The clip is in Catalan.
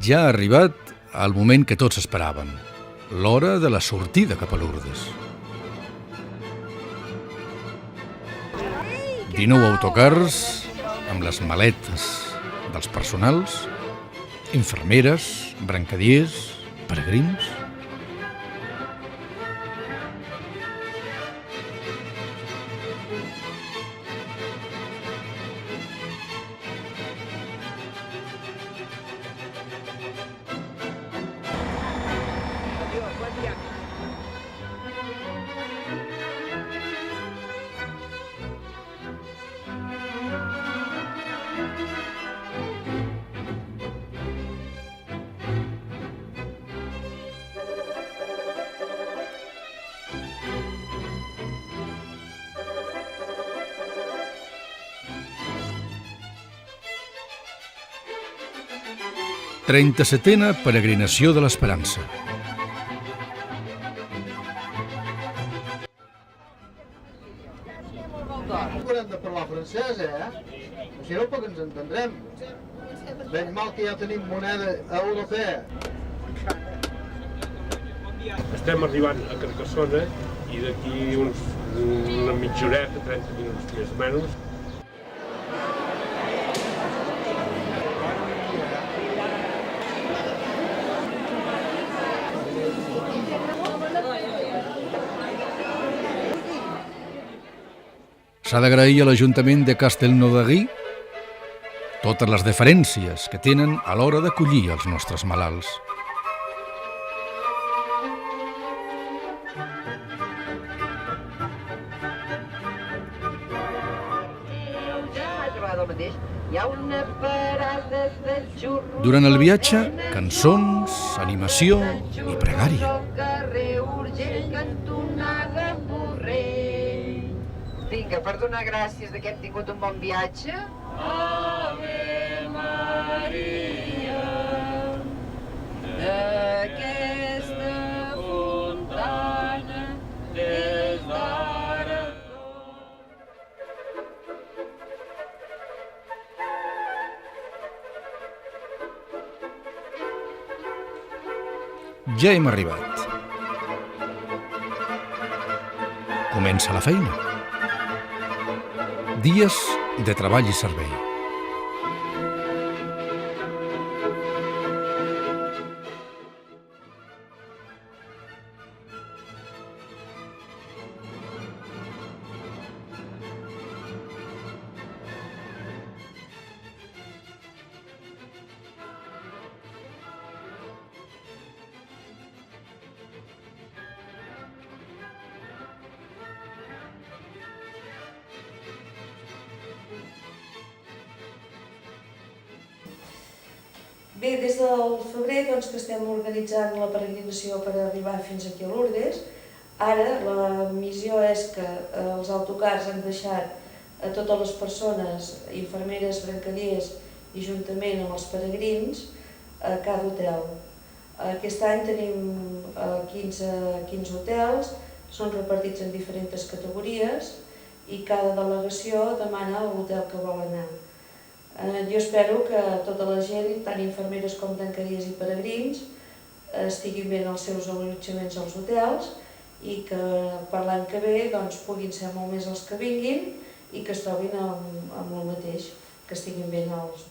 Ja ha arribat el moment que tots esperaven, l'hora de la sortida cap a Lourdes. 19 autocars amb les maletes dels personals, infermeres, brancadiers, peregrins. Trenta-setena peregrinació de l'Esperança. Haurem de parlar francès, Així no poc ens entendrem. Ben mal que ja tenim moneda europea. Estem arribant a Carcassona i d'aquí una mitja horeta, 30 minuts més o menys. S'ha d'agrair a l'Ajuntament de Castelnaudary totes les deferències que tenen a l'hora d'acollir els nostres malalts. Durant el viatge, cançons, animació i pregària. Vinga, per donar gràcies que hem tingut un bon viatge. Ave Maria, d'aquesta fontana des d'ara. Ja hem arribat. Comença la feina. Dies de treball i servei. Bé, des del febrer que estem organitzant la peregrinació per arribar fins aquí a Lourdes. Ara la missió és que els autocars han deixat a totes les persones, infermeres, brancadiers i juntament amb els peregrins a cada hotel. Aquest any tenim 15 hotels, són repartits en diferents categories i cada delegació demana l'hotel que vol anar. Jo espero que tota la gent, tant infermeres com brancadiers i peregrins, estiguin bé en els seus allotjaments als hotels i que per l'any que ve puguin ser molt més els que vinguin i que es trobin amb el mateix, que estiguin bé en els